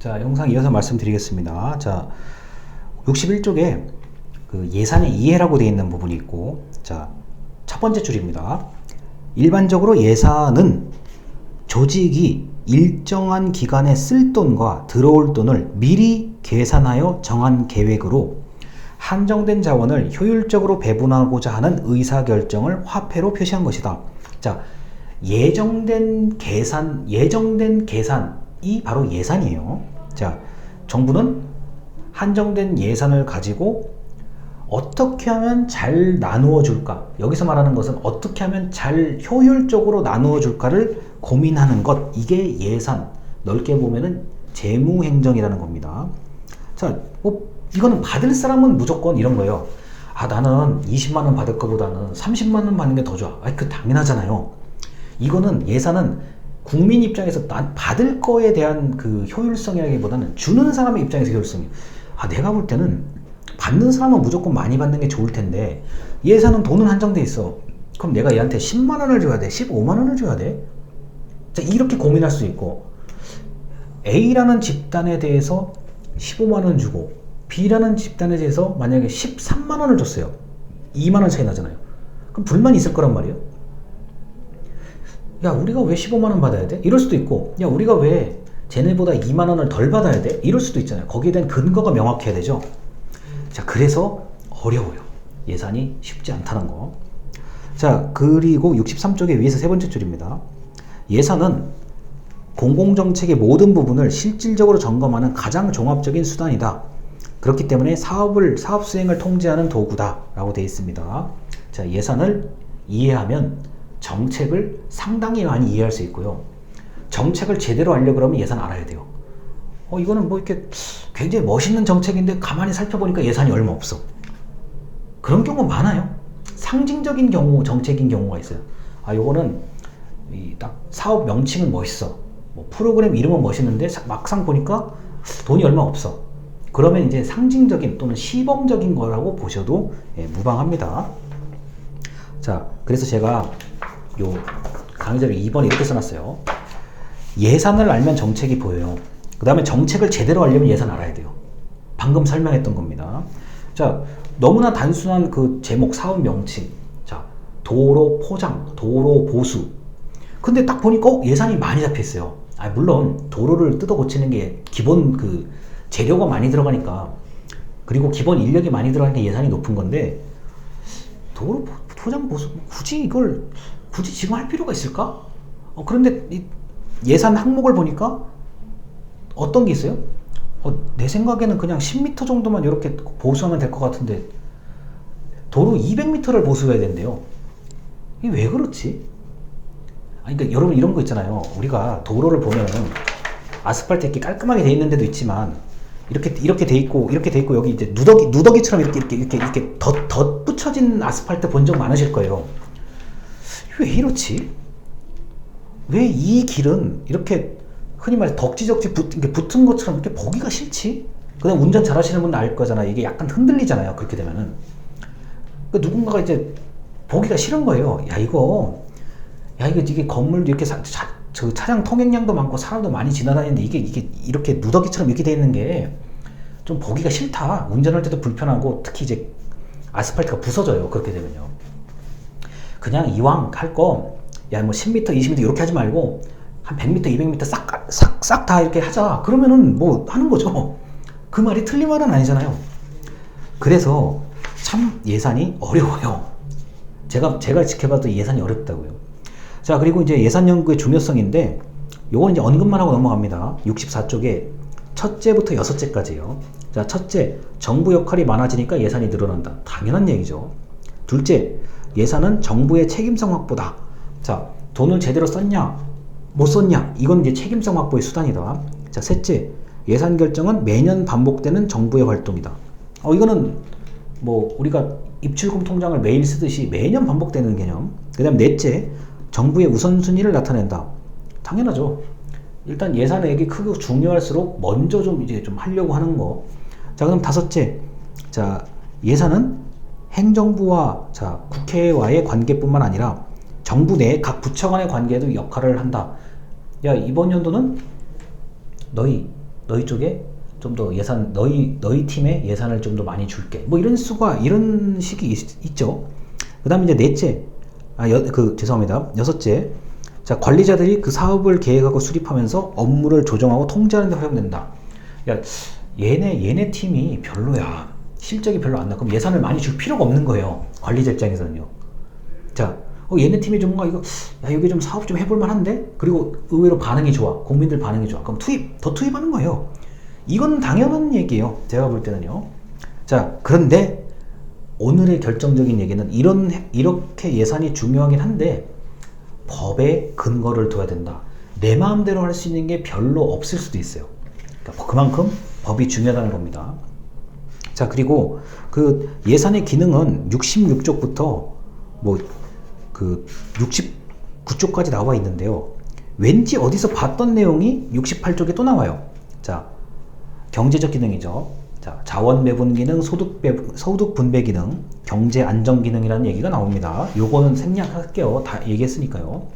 자, 영상 이어서 말씀드리겠습니다. 자, 61쪽에 그 예산의 이해라고 되어 있는 부분이 있고, 자, 첫 번째 줄입니다. 일반적으로 예산은 조직이 일정한 기간에 쓸 돈과 들어올 돈을 미리 계산하여 정한 계획으로 한정된 자원을 효율적으로 배분하고자 하는 의사결정을 화폐로 표시한 것이다. 자, 예정된 계산이 바로 예산이에요. 자, 정부는 한정된 예산을 가지고 어떻게 하면 잘 나누어 줄까? 여기서 말하는 것은 어떻게 하면 잘 효율적으로 나누어 줄까를 고민하는 것. 이게 예산. 넓게 보면은 재무행정이라는 겁니다. 자, 이거는 받을 사람은 무조건 이런 거예요. 아, 나는 20만 원 받을 것보다는 30만 원 받는 게 더 좋아. 아, 그 당연하잖아요. 이거는 예산은 국민 입장에서 난 받을 거에 대한 그 효율성이라기보다는 주는 사람의 입장에서 효율성이. 아, 내가 볼 때는 받는 사람은 무조건 많이 받는 게 좋을 텐데 예산은 돈은 한정돼 있어. 그럼 내가 얘한테 10만 원을 줘야 돼? 15만 원을 줘야 돼? 자, 이렇게 고민할 수 있고, A라는 집단에 대해서 15만 원 주고 B라는 집단에 대해서 만약에 13만 원을 줬어요. 2만 원 차이 나잖아요. 그럼 불만이 있을 거란 말이에요. 야, 우리가 왜 15만 원 받아야 돼? 이럴 수도 있고, 야, 우리가 왜 쟤네보다 2만 원을 덜 받아야 돼? 이럴 수도 있잖아요. 거기에 대한 근거가 명확해야 되죠. 자, 그래서 어려워요. 예산이 쉽지 않다는 거. 자, 그리고 63쪽의 위에서 세 번째 줄입니다. 예산은 공공정책의 모든 부분을 실질적으로 점검하는 가장 종합적인 수단이다. 그렇기 때문에 사업 수행을 통제하는 도구다 라고 되어 있습니다. 자, 예산을 이해하면 정책을 상당히 많이 이해할 수 있고요. 정책을 제대로 알려고 그러면 예산 알아야 돼요. 이거는 뭐 이렇게 굉장히 멋있는 정책인데 가만히 살펴보니까 예산이 얼마 없어. 그런 경우 많아요. 상징적인 경우, 정책인 경우가 있어요. 아, 요거는 딱 사업 명칭은 멋있어. 뭐 프로그램 이름은 멋있는데 막상 보니까 돈이 얼마 없어. 그러면 이제 상징적인 또는 시범적인 거라고 보셔도 무방합니다. 자, 그래서 제가 요 강의자료 2번에 이렇게 써놨어요. 예산을 알면 정책이 보여요. 그 다음에 정책을 제대로 알려면 예산 알아야 돼요. 방금 설명했던 겁니다. 자, 너무나 단순한 그 제목, 사업 명칭. 자, 도로 포장, 도로 보수. 근데 딱 보니까 예산이 많이 잡혀 있어요. 아, 물론 도로를 뜯어 고치는 게 기본 그 재료가 많이 들어가니까, 그리고 기본 인력이 많이 들어가니까 예산이 높은 건데, 도로 포장 보수 굳이 지금 할 필요가 있을까? 그런데 이 예산 항목을 보니까 어떤 게 있어요? 내 생각에는 그냥 10m 정도만 이렇게 보수하면 될 것 같은데 도로 200m를 보수해야 된대요. 이게 왜 그렇지? 아니, 그러니까 여러분 이런 거 있잖아요. 우리가 도로를 보면 아스팔트 이렇게 깔끔하게 돼 있는 데도 있지만 이렇게 돼 있고 여기 이제 누더기처럼 이렇게 덧붙여진 아스팔트 본 적 많으실 거예요. 왜 이렇지? 왜 이 길은 이렇게 흔히 말해 덕지덕지 붙은 것처럼 이렇게 보기가 싫지? 그다음 운전 잘하시는 분은 알 거잖아. 이게 약간 흔들리잖아요. 그렇게 되면은 누군가가 이제 보기가 싫은 거예요. 이게 건물도 이렇게 차량 통행량도 많고 사람도 많이 지나다니는데 이게 이렇게 누더기처럼 이렇게 돼 있는 게 좀 보기가 싫다. 운전할 때도 불편하고 특히 이제 아스팔트가 부서져요. 그렇게 되면요. 그냥 이왕 할 거, 야, 뭐 10m, 20m 이렇게 하지 말고 한 100m, 200m 싹 다 이렇게 하자. 그러면은 뭐 하는 거죠. 그 말이 틀린 말은 아니잖아요. 그래서 참 예산이 어려워요. 제가 지켜봐도 예산이 어렵다고요. 자, 그리고 이제 예산 연구의 중요성인데 요건 이제 언급만 하고 넘어갑니다. 64쪽에 첫째부터 여섯째까지요. 자, 첫째, 정부 역할이 많아지니까 예산이 늘어난다. 당연한 얘기죠. 둘째, 예산은 정부의 책임성 확보다. 자, 돈을 제대로 썼냐 못 썼냐, 이건 이제 책임성 확보의 수단이다. 자, 셋째, 예산 결정은 매년 반복되는 정부의 활동이다. 이거는 뭐 우리가 입출금 통장을 매일 쓰듯이 매년 반복되는 개념. 그 다음 넷째, 정부의 우선순위를 나타낸다. 당연하죠. 일단 예산액이 크고 중요할수록 먼저 좀 하려고 하는 거. 자, 그럼 다섯째, 자, 예산은 행정부와 국회와의 관계뿐만 아니라 정부 내 각 부처 간의 관계에도 역할을 한다. 야, 이번 연도는 너희 너희 쪽에 좀 더 예산, 너희 팀에 예산을 좀 더 많이 줄게. 뭐 이런 식이 있죠. 그 다음에 이제 넷째, 죄송합니다. 여섯째. 자, 관리자들이 그 사업을 계획하고 수립하면서 업무를 조정하고 통제하는 데 활용된다. 야, 얘네 팀이 별로야. 실적이 별로 안 나. 그럼 예산을 많이 줄 필요가 없는 거예요. 관리자 입장에서는요. 자, 얘네 팀이 좀 뭔가 여기 좀 사업 좀 해볼 만한데? 그리고 의외로 반응이 좋아. 국민들 반응이 좋아. 그럼 더 투입하는 거예요. 이건 당연한 얘기예요. 제가 볼 때는요. 자, 그런데 오늘의 결정적인 얘기는 이렇게 예산이 중요하긴 한데 법에 근거를 둬야 된다. 내 마음대로 할 수 있는 게 별로 없을 수도 있어요. 그러니까 그만큼 법이 중요하다는 겁니다. 자, 그리고 그 예산의 기능은 66쪽부터 69쪽까지 나와 있는데요. 왠지 어디서 봤던 내용이 68쪽에 또 나와요. 자, 경제적 기능이죠. 자, 자원 배분 기능, 소득 분배 기능, 경제 안정 기능이라는 얘기가 나옵니다. 요거는 생략할게요. 다 얘기했으니까요.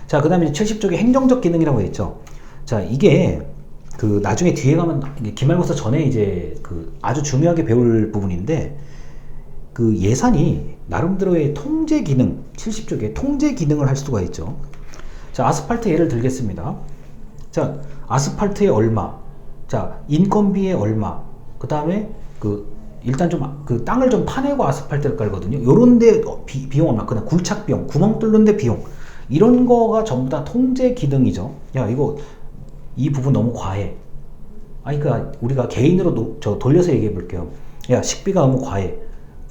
자, 그 다음에 70쪽에 행정적 기능이라고 했죠. 자, 이게 나중에 뒤에 가면 기말고사 전에 이제 아주 중요하게 배울 부분인데 예산이 나름대로의 통제 기능, 70쪽에 통제 기능을 할 수가 있죠. 자, 아스팔트 예를 들겠습니다. 자, 아스팔트에 얼마, 자, 인건비에 얼마, 그 다음에 일단 좀 땅을 좀 파내고 아스팔트를 깔거든요. 요런데 비용 얼마, 그냥 굴착 비용, 구멍 뚫는데 비용, 이런 거가 전부 다 통제 기능이죠. 야, 이 부분 너무 과해. 그러니까 우리가 개인으로 돌려서 얘기해 볼게요. 야, 식비가 너무 과해.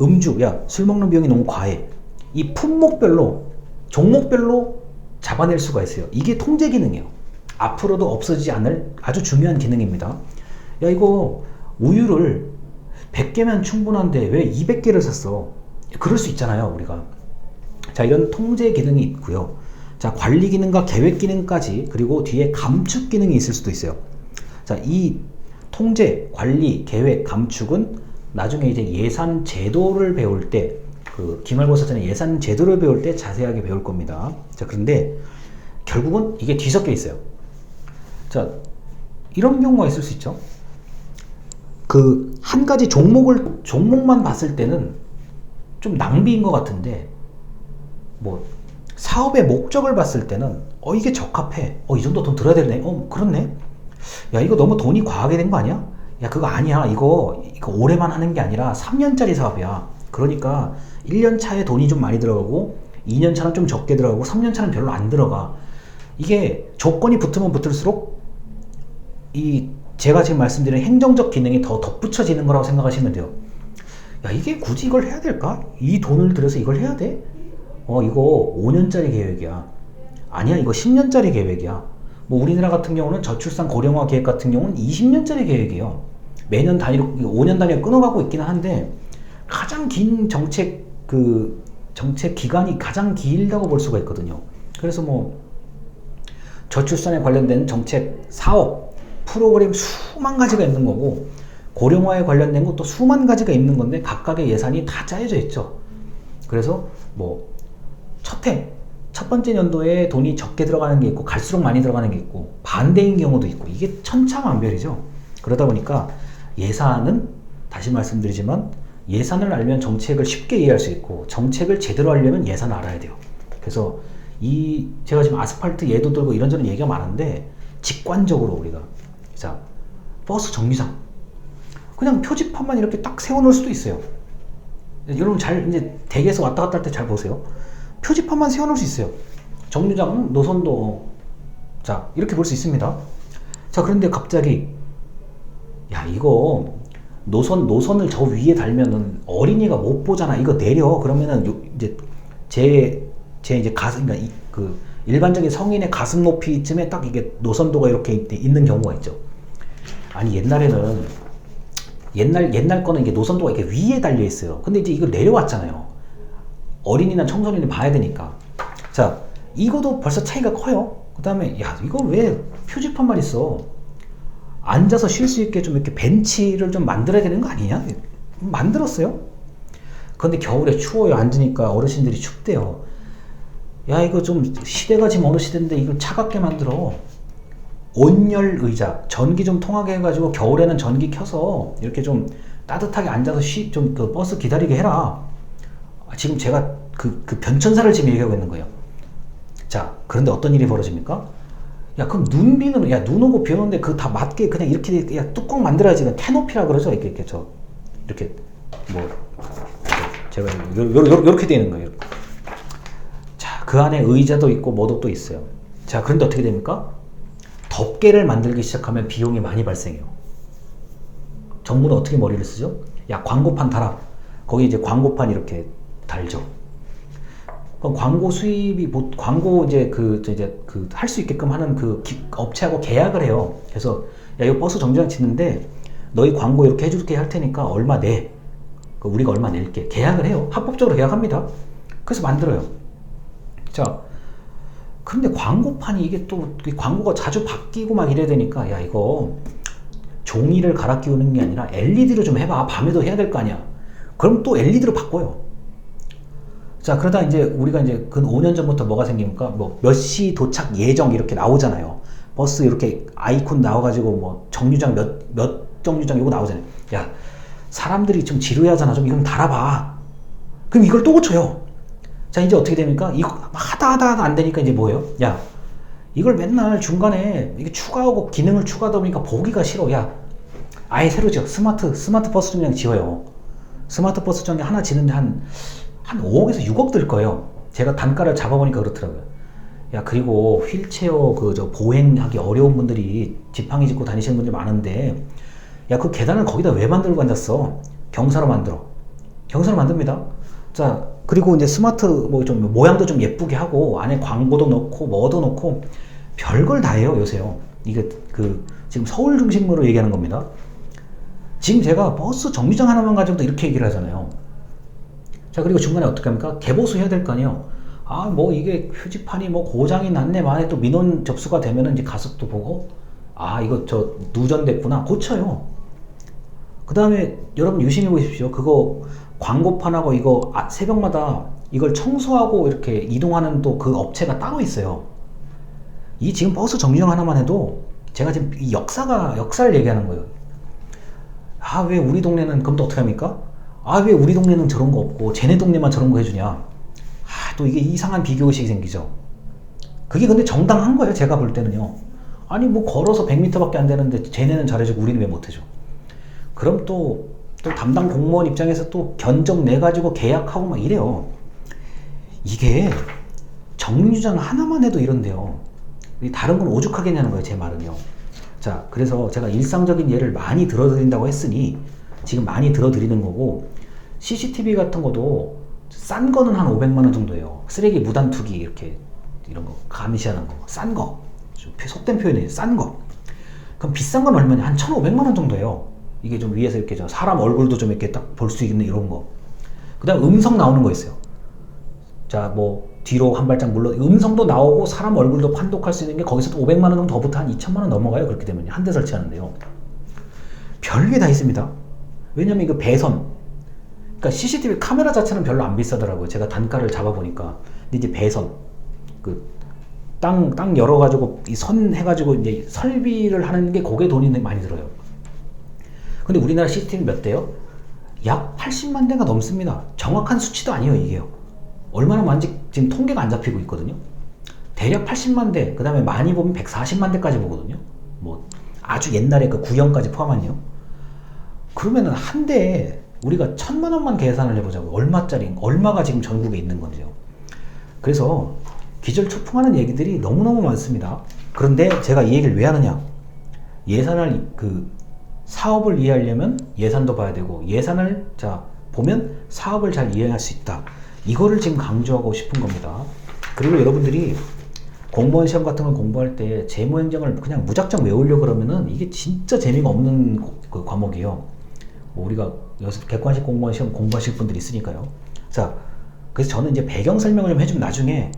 음주, 야, 술 먹는 비용이 너무 과해. 이 품목별로, 종목별로 잡아낼 수가 있어요. 이게 통제 기능이에요. 앞으로도 없어지지 않을 아주 중요한 기능입니다. 야, 이거 우유를 100개면 충분한데 왜 200개를 샀어? 그럴 수 있잖아요, 우리가. 자, 이런 통제 기능이 있고요. 자, 관리 기능과 계획 기능까지, 그리고 뒤에 감축 기능이 있을 수도 있어요. 자, 이 통제, 관리, 계획, 감축은 나중에 이제 예산 제도를 배울 때, 기말고사 전에 예산 제도를 배울 때 자세하게 배울 겁니다. 자, 그런데 결국은 이게 뒤섞여 있어요. 자, 이런 경우가 있을 수 있죠. 한 가지 종목만 봤을 때는 좀 낭비인 것 같은데, 사업의 목적을 봤을 때는, 이게 적합해. 이 정도 돈 들어야 되네. 그렇네. 야, 이거 너무 돈이 과하게 된 거 아니야? 야, 그거 아니야. 이거 올해만 하는 게 아니라 3년짜리 사업이야. 그러니까 1년 차에 돈이 좀 많이 들어가고, 2년 차는 좀 적게 들어가고, 3년 차는 별로 안 들어가. 이게 조건이 붙으면 붙을수록 제가 지금 말씀드린 행정적 기능이 더 덧붙여지는 거라고 생각하시면 돼요. 야, 이게 굳이 이걸 해야 될까? 이 돈을 들여서 이걸 해야 돼? 이거 5년짜리 계획이야. 아니야, 이거 10년짜리 계획이야. 우리나라 같은 경우는 저출산 고령화 계획 같은 경우는 20년짜리 계획이에요. 매년 단위로, 5년 단위로 끊어가고 있기는 한데, 가장 긴 정책 기간이 가장 길다고 볼 수가 있거든요. 그래서 저출산에 관련된 정책, 사업, 프로그램 수만 가지가 있는 거고, 고령화에 관련된 것도 수만 가지가 있는 건데, 각각의 예산이 다 짜여져 있죠. 그래서 첫 번째 연도에 돈이 적게 들어가는 게 있고, 갈수록 많이 들어가는 게 있고, 반대인 경우도 있고, 이게 천차만별이죠. 그러다 보니까 예산은, 다시 말씀드리지만, 예산을 알면 정책을 쉽게 이해할 수 있고, 정책을 제대로 하려면 예산을 알아야 돼요. 그래서 제가 지금 아스팔트 예도 들고 이런저런 얘기가 많은데, 직관적으로 우리가, 자, 버스 정류장, 그냥 표지판만 이렇게 딱 세워놓을 수도 있어요. 여러분 이제 댁에서 왔다 갔다 할 때 잘 보세요. 표지판만 세워놓을 수 있어요. 정류장, 노선도, 자, 이렇게 볼 수 있습니다. 자, 그런데 갑자기, 야, 이거 노선을 저 위에 달면은 어린이가 못 보잖아. 이거 내려. 그러면은 이제 이제 가슴, 그러니까 일반적인 성인의 가슴 높이쯤에 딱 이게 노선도가 이렇게 있는 경우가 있죠. 아니, 옛날에는 옛날 거는 이게 노선도가 이렇게 위에 달려 있어요. 근데 이제 이걸 내려왔잖아요. 어린이나 청소년이 봐야 되니까. 자, 이거도 벌써 차이가 커요. 그 다음에, 야, 이거 왜 표지판만 있어? 앉아서 쉴 수 있게 좀 이렇게 벤치를 좀 만들어야 되는 거 아니냐? 만들었어요. 근데 겨울에 추워요. 앉으니까 어르신들이 춥대요. 야, 이거 좀 시대가 지금 어느 시대인데 이걸 차갑게 만들어. 온열 의자, 전기 좀 통하게 해가지고 겨울에는 전기 켜서 이렇게 좀 따뜻하게 앉아서 좀 그 버스 기다리게 해라. 지금 제가 그 변천사를 지금 얘기하고 있는 거예요. 자, 그런데 어떤 일이 벌어집니까? 야, 그럼 야, 눈 오고 비 오는데 그 다 맞게 그냥 이렇게, 야, 뚜껑 만들어야지. 캐노피라 그러죠? 이렇게, 이렇게, 뭐, 제가, 요렇게 되어 있는 거예요. 자, 그 안에 의자도 있고, 뭐도 또 있어요. 자, 그런데 어떻게 됩니까? 덮개를 만들기 시작하면 비용이 많이 발생해요. 정부는 어떻게 머리를 쓰죠? 야, 광고판 달아. 거기 이제 광고판 이렇게 달죠. 그럼 광고 수입이, 광고 이제 할 수 있게끔 하는 업체하고 계약을 해요. 그래서, 야, 이거 버스 정류장 짓는데, 너희 광고 이렇게 해줄게 할 테니까 얼마 내. 우리가 얼마 낼게. 계약을 해요. 합법적으로 계약합니다. 그래서 만들어요. 자, 그런데 광고판이 이게 또, 광고가 자주 바뀌고 막 이래야 되니까, 야, 이거, 종이를 갈아 끼우는 게 아니라 LED로 좀 해봐. 밤에도 해야 될 거 아니야. 그럼 또 LED로 바꿔요. 자, 그러다 이제 우리가 이제 근 5년 전부터 뭐가 생깁니까? 뭐 몇 시 도착 예정 이렇게 나오잖아요. 버스 이렇게 아이콘 나와가지고 뭐 정류장 몇 정류장 이거 나오잖아요. 야, 사람들이 좀 지루해하잖아. 좀 이건 달아봐. 그럼 이걸 또 고쳐요. 자, 이제 어떻게 됩니까? 이거 하다 안 되니까 이제 뭐예요? 야, 이걸 맨날 중간에 이게 추가하고 기능을 추가하다 보니까 보기가 싫어. 야, 아예 새로 지어. 스마트 버스 정류장 지어요. 스마트 버스 정류장 하나 지는데 한 5억에서 6억 들 거예요. 제가 단가를 잡아보니까 그렇더라고요. 야, 그리고 휠체어 보행하기 어려운 분들이 지팡이 짚고 다니시는 분들이 많은데, 야, 그 계단을 거기다 왜 만들고 앉았어? 경사로 만들어. 경사로 만듭니다. 자, 그리고 이제 스마트 좀 모양도 좀 예쁘게 하고 안에 광고도 넣고 뭐도 넣고 별걸 다 해요, 요새요. 이게 지금 서울 중심으로 얘기하는 겁니다. 지금 제가 버스 정류장 하나만 가지고도 이렇게 얘기를 하잖아요. 자, 그리고 중간에 어떻게 합니까? 개보수 해야 될 거 아니에요. 아, 뭐 이게 표지판이 뭐 고장이 났네 만에 또 민원 접수가 되면은 이제 가서 또 보고, 아, 이거 누전됐구나. 고쳐요. 그 다음에 여러분 유심히 보십시오. 그거 광고판하고 이거 새벽마다 이걸 청소하고 이렇게 이동하는 또 그 업체가 따로 있어요. 이 지금 버스 정류장 하나만 해도 제가 지금 이 역사를 얘기하는 거예요. 아, 왜 우리 동네는 그럼 또 어떻게 합니까? 아, 왜 우리 동네는 저런 거 없고 쟤네 동네만 저런 거 해주냐. 아, 또 이게 이상한 비교의식이 생기죠. 그게 근데 정당한 거예요. 제가 볼 때는요. 아니, 뭐 걸어서 100m밖에 안 되는데 쟤네는 잘해주고 우리는 왜 못해줘. 그럼 또 담당 공무원 입장에서 또 견적 내가지고 계약하고 막 이래요. 이게 정류장 하나만 해도 이런데요. 다른 건 오죽하겠냐는 거예요, 제 말은요. 자, 그래서 제가 일상적인 예를 많이 들어드린다고 했으니 지금 많이 들어드리는 거고, CCTV 같은 것도 싼 거는 한 500만 원 정도예요. 쓰레기 무단 투기 이런 거 감시하는 거, 싼 거, 좀 속된 표현이에요. 싼 거. 그럼 비싼 건 얼마냐? 한 1,500만 원 정도예요. 이게 좀 위에서 이렇게 사람 얼굴도 좀 이렇게 딱 볼 수 있는 이런 거. 그 다음 음성 나오는 거 있어요. 자, 뭐 뒤로 한 발짝 물러 음성도 나오고 사람 얼굴도 판독할 수 있는 게 거기서 또 500만 원 정도 더부터 한 2천만 원 넘어가요. 그렇게 되면 한 대 설치하는데요. 별게 다 있습니다. 왜냐면 이거 배선, 그러니까 CCTV 카메라 자체는 별로 안 비싸더라고요. 제가 단가를 잡아보니까. 근데 이제 배선, 땅 열어가지고 이 선 해가지고 이제 설비를 하는 게 그게 돈이 많이 들어요. 근데 우리나라 CCTV 몇 대요? 약 80만 대가 넘습니다. 정확한 수치도 아니에요, 이게요. 얼마나 많은지 지금 통계가 안 잡히고 있거든요. 대략 80만 대, 그 다음에 많이 보면 140만 대까지 보거든요. 뭐 아주 옛날에 그 구형까지 포함한요. 그러면은 한 대에 우리가 1,000만 원만 계산을 해보자고. 얼마가 지금 전국에 있는 건지요. 그래서 기절초풍하는 얘기들이 너무너무 많습니다. 그런데 제가 이 얘기를 왜 하느냐? 사업을 이해하려면 예산도 봐야 되고, 예산을 보면 사업을 잘 이해할 수 있다. 이거를 지금 강조하고 싶은 겁니다. 그리고 여러분들이 공무원 시험 같은 걸 공부할 때 재무행정을 그냥 무작정 외우려고 그러면은 이게 진짜 재미가 없는 그 과목이에요. 뭐 우리가 여기서 객관식 공무원 시험 공부하실 분들이 있으니까요. 자, 그래서 저는 이제 배경 설명을 좀 해주면 나중에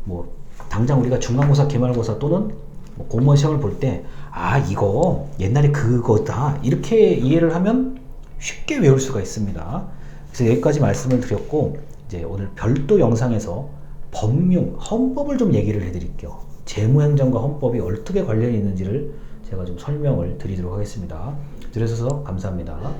뭐 당장 우리가 중간고사, 기말고사 또는 뭐 공무원 시험을 볼 때, 아, 이거 옛날에 그거다, 이렇게 이해를 하면 쉽게 외울 수가 있습니다. 그래서 여기까지 말씀을 드렸고, 이제 오늘 별도 영상에서 법률, 헌법을 좀 얘기를 해드릴게요. 재무행정과 헌법이 어떻게 관련이 있는지를 제가 좀 설명을 드리도록 하겠습니다. 들어주셔서 감사합니다.